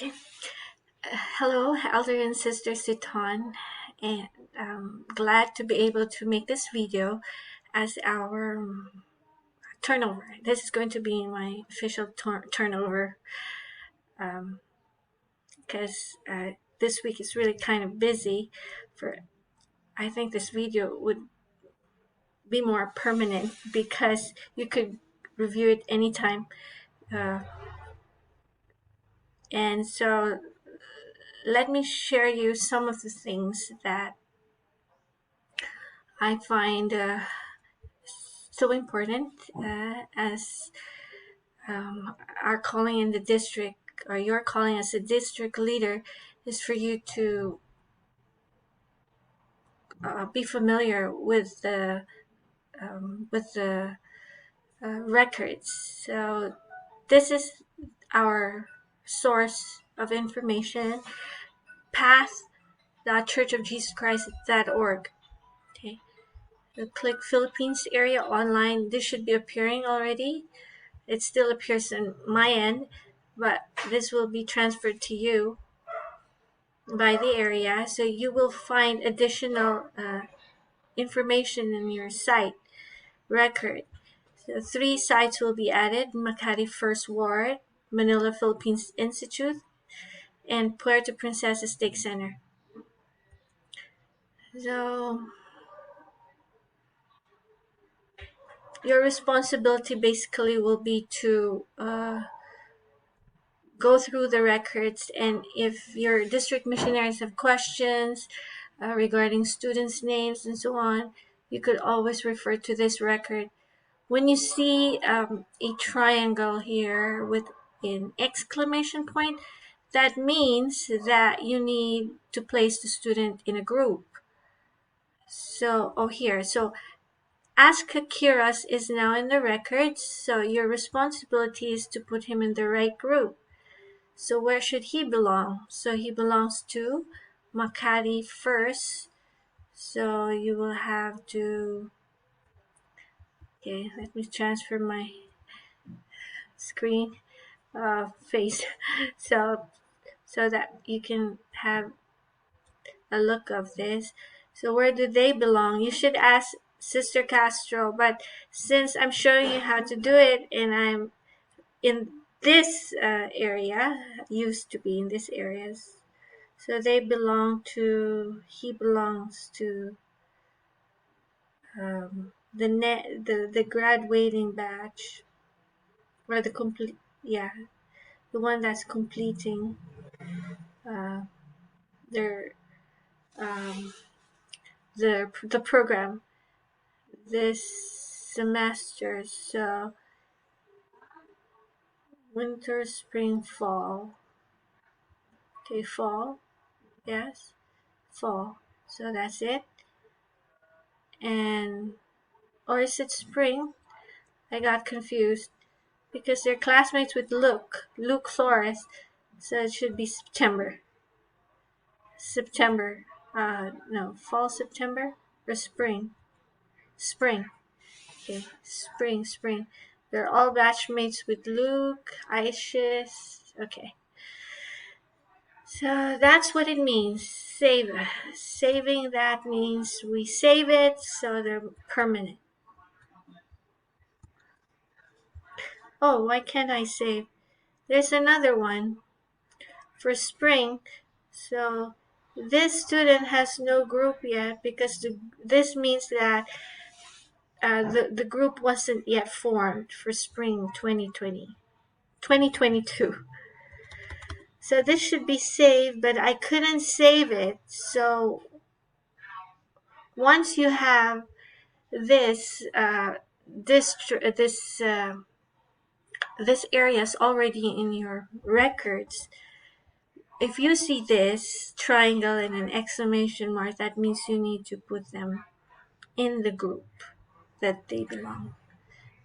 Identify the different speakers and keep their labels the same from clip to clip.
Speaker 1: Okay. Hello, Elder and Sister Siton, and glad to be able to make this video as our turnover. This is going to be my official turnover because this week is really kind of busy. For I think this video would be more permanent because you could review it anytime, uh, and so let me share you some of the things that I find so important as our calling in the district, or your calling as a district leader, is for you to be familiar with the records. So this is our source of information: path.churchofjesuschrist.org. Okay, so click Philippines area online. This should be appearing already. It still appears on my end, but this will be transferred to you by the area. So you will find additional information in your site record. So 3 sites will be added: Makati First Ward, Manila Philippines Institute, and Puerto Princesa Stake Center. So your responsibility basically will be to go through the records, and if your district missionaries have questions regarding students' names and so on, you could always refer to this record. When you see a triangle here with an exclamation point, that means that you need to place the student in a group. So, so Ask Kiras is now in the records, so your responsibility is to put him in the right group. So where should he belong? So he belongs to Makati First. So you will have to, okay, let me transfer my screen face so that you can have a look of this. So where do they belong? You should ask Sister Castro, but since I'm showing you how to do it and I'm in this area, used to be in this areas, so he belongs to the graduating batch, or the complete, yeah, the one that's completing uh, their um, the program this semester. So winter, spring, fall. Okay, fall. Yes, fall. So that's it. And or is it spring? I got confused because they're classmates with Luke Flores. So it should be September. September. No, fall, September, or spring. Spring. Okay, spring. They're all batchmates with Luke, Aishis. Okay. So that's what it means. Save. Saving, that means we save it so they're permanent. Oh, why can't I save? There's another one for spring. So this student has no group yet because this means that the group wasn't yet formed for spring 2022. So this should be saved, but I couldn't save it. So once you have this this area is already in your records, if you see this triangle and an exclamation mark, that means you need to put them in the group that they belong.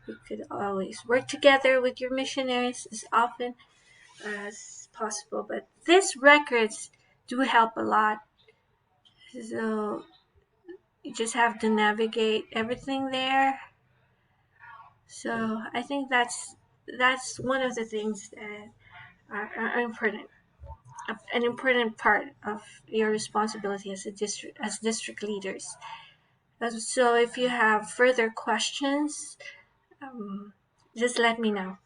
Speaker 1: You could always work together with your missionaries as often as possible, but these records do help a lot. So you just have to navigate everything there. So I think that's one of the things that are important. an important part of your responsibility as a district leaders. So if you have further questions, just let me know.